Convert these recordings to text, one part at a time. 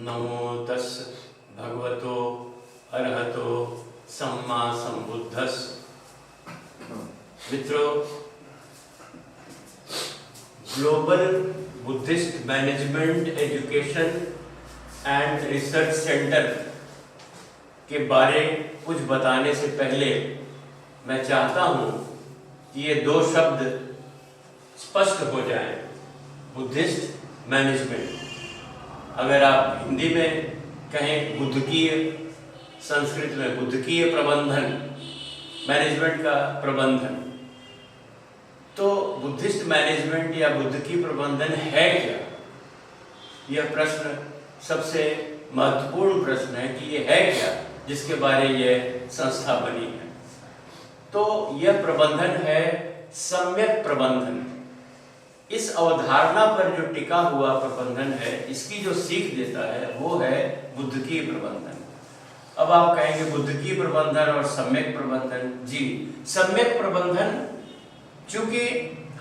नमो तस् भगवतो अरहतो सम्मा संबुद्धस्। मित्रों, global Buddhist management education and research centre के बारे कुछ बताने से पहले मैं चाहता हूँ कि ये दो शब्द स्पष्ट हो जाएं। बुद्धिस्ट मैनेजमेंट, अगर आप हिंदी में कहें बुद्धकीय, संस्कृत में बुद्धकीय प्रबंधन, मैनेजमेंट का प्रबंधन, तो बुद्धिस्ट मैनेजमेंट या बुद्धकीय प्रबंधन है क्या? यह प्रश्न सबसे महत्वपूर्ण प्रश्न है कि ये है क्या जिसके बारे यह संस्था बनी है। तो यह प्रबंधन है सम्यक प्रबंधन। इस अवधारणा पर जो टिका हुआ प्रबंधन है, इसकी जो सीख देता है वो है बुद्धकीय प्रबंधन। अब आप कहेंगे बुद्धकीय प्रबंधन और सम्यक प्रबंधन। जी, सम्यक प्रबंधन चूंकि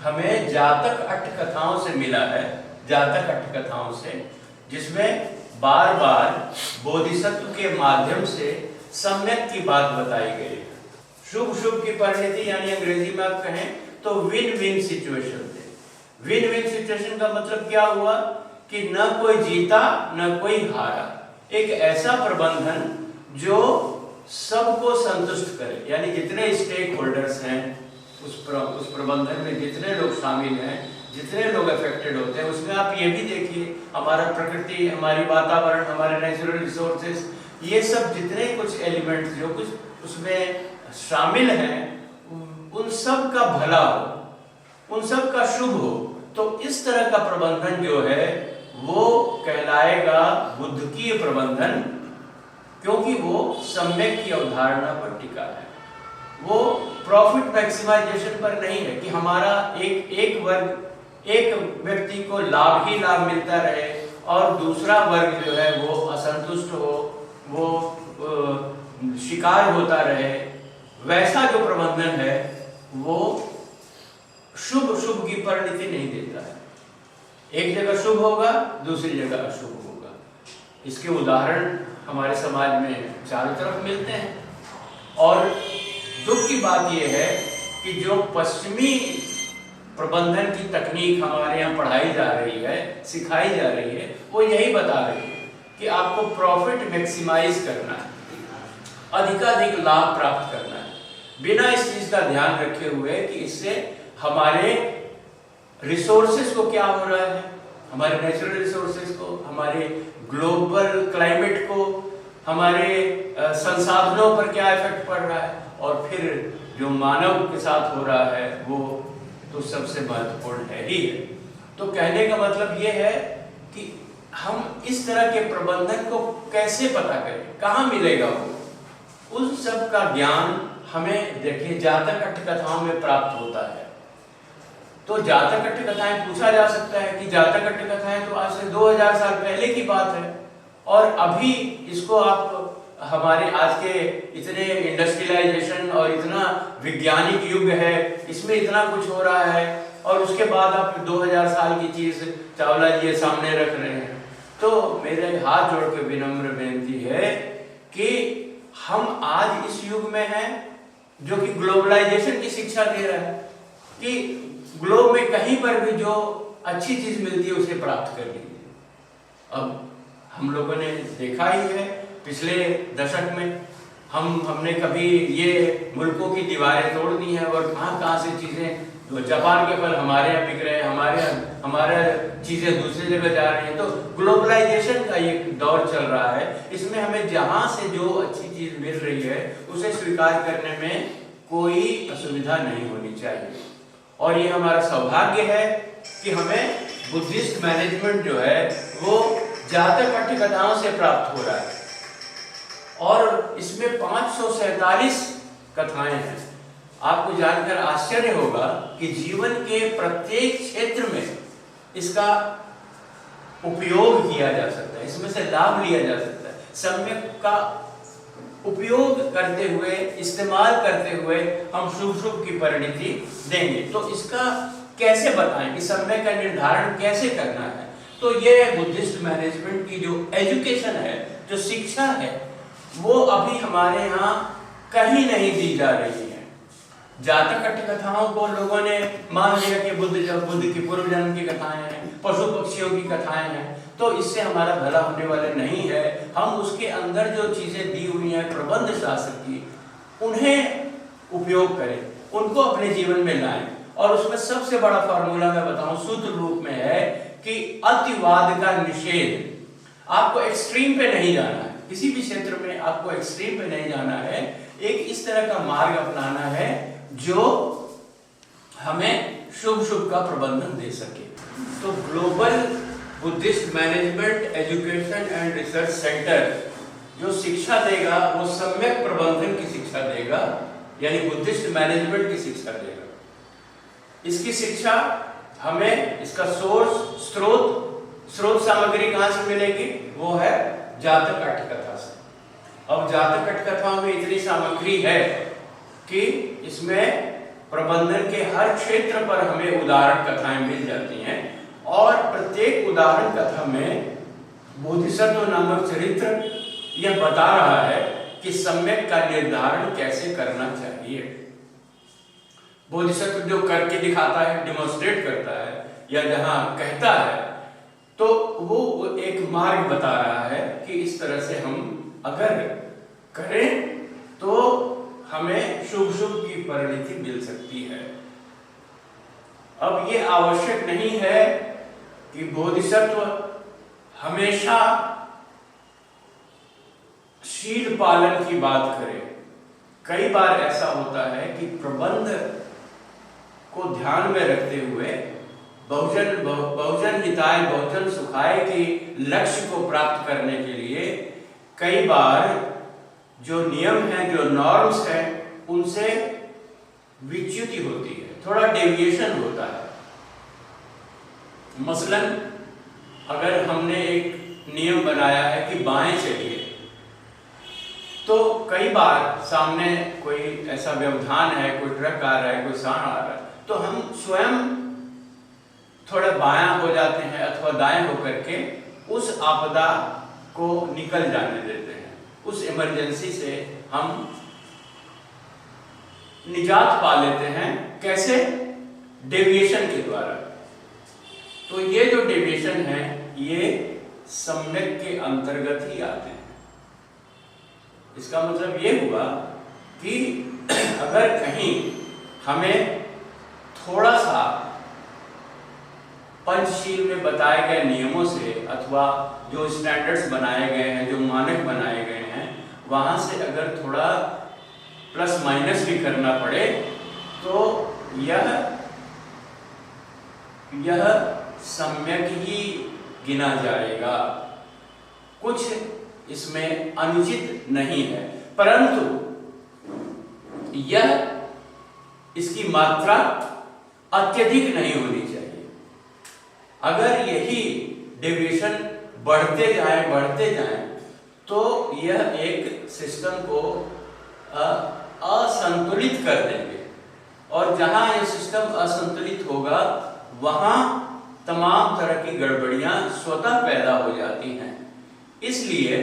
हमें जातक अट्ठ कथाओं से मिला है, जातक अट्ठ कथाओं से, जिसमें बार बार बोधिसत्व के माध्यम से सम्यक की बात बताई गई है। शुभ शुभ की परिणति, यानी अंग्रेजी में आप कहें तो विन विन सिचुएशन थे। विन विन सिचुएशन का मतलब क्या हुआ कि न कोई जीता न कोई हारा। एक ऐसा प्रबंधन जो सबको संतुष्ट करे, यानी जितने स्टेक होल्डर्स हैं उस प्रबंधन में, जितने लोग शामिल हैं, जितने लोग अफेक्टेड होते हैं, उसमें आप ये भी देखिए हमारा प्रकृति, हमारी वातावरण, हमारे नेचुरल रिसोर्सेज, ये सब जितने कुछ एलिमेंट्स जो कुछ उसमें शामिल हैं, उन सब का भला हो, उन सब का शुभ हो। तो इस तरह का प्रबंधन जो है वो कहलाएगा बुद्धकीय प्रबंधन, क्योंकि वो सम्यक की अवधारणा पर टिका है। वो प्रॉफिट मैक्सिमाइजेशन पर नहीं है कि हमारा एक वर्ग, एक व्यक्ति को लाभ ही लाभ मिलता रहे और दूसरा वर्ग जो है वो असंतुष्ट हो, वो शिकार होता रहे। वैसा जो प्रबंधन है वो शुभ शुभ की परिणति नहीं देता है। एक जगह शुभ होगा, दूसरी जगह अशुभ होगा। इसके उदाहरण हमारे समाज में चारों तरफ मिलते हैं। और दुख की बात यह है कि जो पश्चिमी प्रबंधन की तकनीक हमारे यहाँ पढ़ाई जा रही है, सिखाई जा रही है, वो यही बता रही है कि आपको प्रॉफिट मैक्सिमाइज करना है, अधिकाधिक लाभ प्राप्त करना है, बिना इस चीज का ध्यान रखे हुए कि इससे हमारे रिसोर्सेज को क्या हो रहा है, हमारे नेचुरल रिसोर्सेज को, हमारे ग्लोबल क्लाइमेट को, हमारे संसाधनों पर क्या इफेक्ट पड़ रहा है, और फिर जो मानव के साथ हो रहा है वो तो सबसे महत्वपूर्ण है ही है। तो कहने का मतलब ये है कि हम इस तरह के प्रबंधन को कैसे पता करें, कहाँ मिलेगा वो, उन सब का ज्ञान हमें देखिए जातक अट्ठ कथाओं में प्राप्त होता है। तो जातक अट्ठ कथाएं, पूछा जा सकता है कि जातक अट्ठ कथाएं तो आज से 2000 साल पहले की बात है, और अभी इसको आप हमारे आज के इतने इंडस्ट्रियलाइजेशन और इतना वैज्ञानिक युग है, इसमें इतना कुछ हो रहा है, और उसके बाद आप 2000 साल की चीज चावला जी सामने रख रहे हैं। तो मेरे हाथ जोड़ के विनम्र बेनती है कि हम आज इस युग में हैं जो कि ग्लोबलाइजेशन की शिक्षा दे रहा है कि ग्लोब में कहीं पर भी जो अच्छी चीज मिलती है उसे प्राप्त कर लीजिए। अब हम लोगों ने देखा ही है पिछले दशक में, हमने कभी ये मुल्कों की दीवारें तोड़ दी हैं और कहाँ से चीजें, तो जापान के फल हमारे यहाँ बिक रहे हैं, हमारे चीजें दूसरी जगह जा रही हैं। तो ग्लोबलाइजेशन का ये दौर चल रहा है, इसमें हमें जहाँ से जो अच्छी चीज मिल रही है उसे स्वीकार करने में कोई असुविधा नहीं होनी चाहिए। और ये हमारा सौभाग्य है कि हमें बुद्धिस्ट मैनेजमेंट जो है वो जातक अट्ठ कथाओं से प्राप्त हो रहा है, और इसमें 547 कथाएं हैं। आपको जानकर आश्चर्य होगा कि जीवन के प्रत्येक क्षेत्र में इसका उपयोग किया जा सकता है, इसमें से लाभ लिया जा सकता है। सम्यक का उपयोग करते हुए, इस्तेमाल करते हुए हम शुभ शुभ की परिणति देंगे। तो इसका कैसे बताएं कि सम्यक का निर्धारण कैसे करना है? तो ये बुद्धिस्ट मैनेजमेंट की जो एजुकेशन है, जो शिक्षा है, वो अभी हमारे यहाँ कहीं नहीं दी जा रही है। जातक कथाओं को लोगों ने मान लिया कि बुद्ध की पूर्व जन्म की कथाएं हैं, पशु पक्षियों की कथाएं हैं, तो इससे हमारा भला होने वाला नहीं है। हम उसके अंदर जो चीजें दी हुई हैं प्रबंध शास्त्र की, उन्हें उपयोग करें, उनको अपने जीवन में लाएं। और उसमें सबसे बड़ा फार्मूला मैं बताऊं सूत्र रूप में है कि अतिवाद का निषेध। आपको एक्सट्रीम पे नहीं जाना है, किसी भी क्षेत्र में आपको एक्सट्रीम पे नहीं जाना है। एक इस तरह का मार्ग अपनाना है जो हमें शुभ शुभ का प्रबंधन दे सके। तो global Buddhist management education and research centre जो शिक्षा देगा वो सम्यक प्रबंधन की शिक्षा देगा, यानी बुद्धिस्ट मैनेजमेंट की शिक्षा देगा। इसकी शिक्षा हमें, इसका स्रोत सामग्री कहां से मिलेगी? वो है जातक कथाकथा से। अब जातक कथाकथाओं में इतनी सामग्री है कि इसमें प्रबंधन के हर क्षेत्र पर हमें उदाहरण कथाएं मिल जाती हैं, और प्रत्येक उदाहरण कथा में बोधिसत्व नामक चरित्र यह बता रहा है कि सम्यक का निर्धारण कैसे करना चाहिए। बोधिसत्व जो करके दिखाता है, डेमोन्स्ट्रेट करता है, या जहां कहता है, तो वो एक मार्ग बता रहा है कि इस तरह से हम अगर करें तो हमें शुभ शुभ की परिणति मिल सकती है। अब ये आवश्यक नहीं है कि बोधिसत्व हमेशा शील पालन की बात करे। कई बार ऐसा होता है कि प्रबंध को ध्यान में रखते हुए बहुजन हिताय बहुजन सुखाय के लक्ष्य को प्राप्त करने के लिए कई बार जो नियम हैं, जो नॉर्म्स हैं, उनसे विच्युति होती है, थोड़ा डेविएशन होता है। मसलन अगर हमने एक नियम बनाया है कि बाएं चलिए, तो कई बार सामने कोई ऐसा व्यवधान है, कोई ट्रक आ रहा है, कोई सांड आ रहा है, तो हम स्वयं थोड़ा बायां हो जाते हैं अथवा दाएं होकर के उस आपदा को निकल जाने देते हैं। उस इमरजेंसी से हम निजात पा लेते हैं। कैसे? डेविएशन के द्वारा। तो ये जो डेविएशन है ये सम्यक के अंतर्गत ही आते हैं। इसका मतलब ये हुआ कि अगर कहीं हमें थोड़ा सा पंचशील में बताए गए नियमों से अथवा जो स्टैंडर्ड्स बनाए गए हैं, जो मानक बनाए गए हैं, वहां से अगर थोड़ा प्लस माइनस भी करना पड़े तो यह सम्यक ही गिना जाएगा। कुछ इसमें अनुचित नहीं है, परंतु यह इसकी मात्रा अत्यधिक नहीं होनी चाहिए। अगर यही डेविएशन बढ़ते जाएं तो यह एक सिस्टम को असंतुलित कर देंगे, और जहां यह सिस्टम असंतुलित होगा वहां तमाम तरह की गड़बड़ियां स्वतः पैदा हो जाती हैं। इसलिए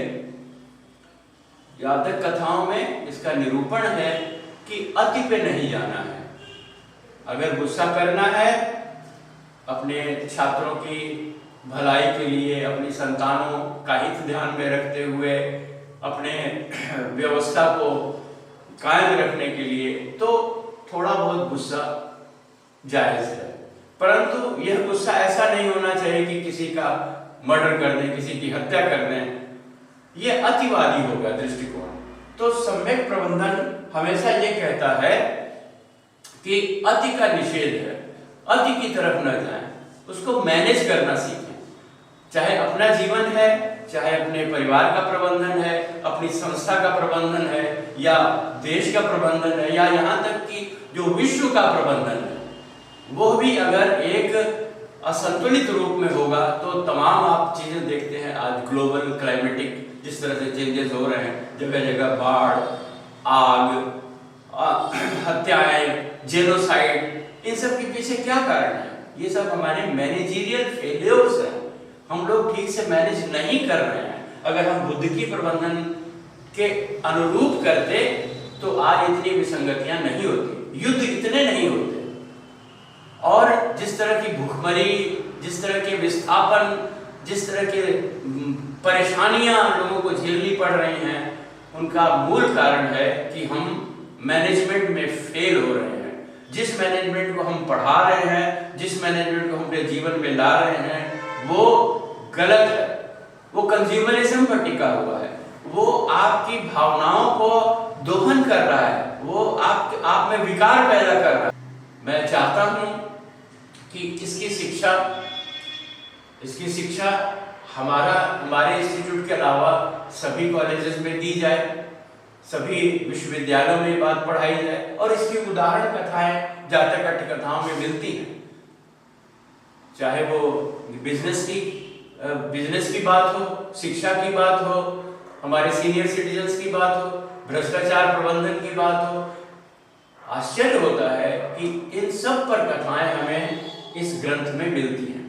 जातक कथाओं में इसका निरूपण है कि अति पे नहीं जाना है। अगर गुस्सा करना है अपने छात्रों की भलाई के लिए, अपनी संतानों का हित ध्यान में रखते हुए, अपने व्यवस्था को कायम रखने के लिए, तो थोड़ा बहुत गुस्सा जायज है। परंतु यह गुस्सा ऐसा नहीं होना चाहिए कि किसी का मर्डर कर दें, किसी की हत्या कर दें। यह अतिवादी होगा दृष्टिकोण। तो सम्यक प्रबंधन हमेशा ये कहता है कि अति का निषेध है, अति की तरफ न जाएं, उसको मैनेज करना सीखें। चाहे अपना जीवन है, चाहे अपने परिवार का प्रबंधन है, अपनी संस्था का प्रबंधन है, या देश का प्रबंधन है, या यहाँ तक कि जो विश्व का प्रबंधन है, वो भी अगर एक असंतुलित रूप में होगा तो तमाम आप चीजें देखते हैं आज ग्लोबल क्लाइमेटिक जिस तरह से चेंजेस हो रहे हैं, जगह जगह बाढ़, आग, हत्याएं, जेनोसाइड, इन सब के पीछे क्या कारण है? ये सब हमारे मैनेजरियल फेलियर्स हैं, हम लोग ठीक से मैनेज नहीं कर रहे हैं। अगर हम बुद्ध की प्रबंधन के अनुरूप करते तो आज इतनी विसंगतियां नहीं होती, युद्ध इतने नहीं होते, और जिस तरह की भूखमरी, जिस तरह के विस्थापन, जिस तरह के परेशानियां लोगों को झेलनी पड़ रही हैं, उनका मूल कारण है कि हम मैनेजमेंट में फेल हो रहे हैं। जिस मैनेजमेंट को हम पढ़ा रहे हैं, जिस मैनेजमेंट को हम अपने जीवन में ला रहे हैं, वो गलत है, वो कंज्यूमरिज्म पर टिका हुआ है, वो आपकी भावनाओं को दोहन कर रहा है, वो आप में विकार पैदा कर रहा है। मैं चाहता हूं कि इसकी शिक्षा हमारे इंस्टीट्यूट के अलावा सभी कॉलेजेस में दी जाए, सभी विश्वविद्यालयों में ये बात पढ़ाई जाए, और इसकी उदाहरण कथाएं जातक कथाओं में मिलती हैं, चाहे वो बिजनेस की बात हो, शिक्षा की बात हो, हमारे सीनियर सिटीजन्स की बात हो, भ्रष्टाचार प्रबंधन की बात हो। आश्चर्य होता है कि इन सब पर कथाएं हमें इस ग्रंथ में मिलती हैं।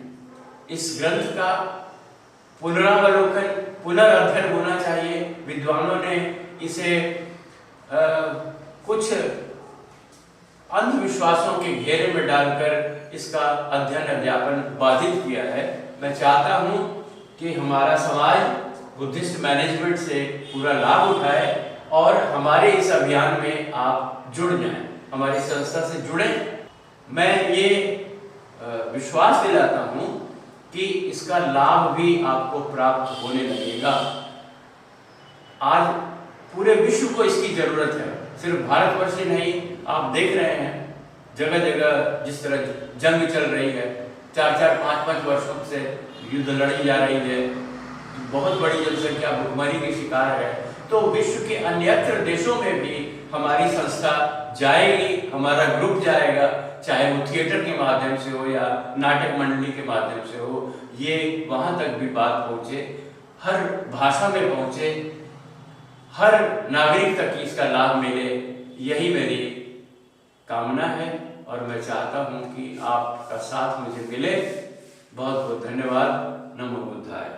इस ग्रंथ का पुनरावलोकन, पुनर्अध्ययन होना चाहिए। विद्वानों ने इसे कुछ अंधविश्वासों के घेरे में डालकर इसका अध्ययन अध्यापन बाधित किया है। मैं चाहता हूं कि हमारा समाज बुद्धिस्ट मैनेजमेंट से पूरा लाभ उठाए और हमारे इस अभियान में आप जुड़ जाएं, हमारी संस्था से जुड़ें। मैं ये विश्वास दिलाता हूं कि इसका लाभ भी आपको प्राप्त होने लगेगा। आज पूरे विश्व को इसकी जरूरत है, सिर्फ भारतवर्ष ही नहीं। आप देख रहे हैं जगह जगह जिस तरह जंग चल रही है, 4-4, 5-5 वर्षों से युद्ध लड़ी जा रही है, बहुत बड़ी जनसंख्या भुखमरी की शिकार है। तो विश्व के अन्यत्र देशों में भी हमारी संस्था जाएगी, हमारा ग्रुप जाएगा, चाहे वो थिएटर के माध्यम से हो या नाटक मंडली के माध्यम से हो, ये वहां तक भी बात पहुंचे, हर भाषा में पहुंचे, हर नागरिक तक इसका लाभ मिले, यही मेरी कामना है। और मैं चाहता हूं कि आपका साथ मुझे मिले। बहुत बहुत धन्यवाद। नमो बुद्धाय।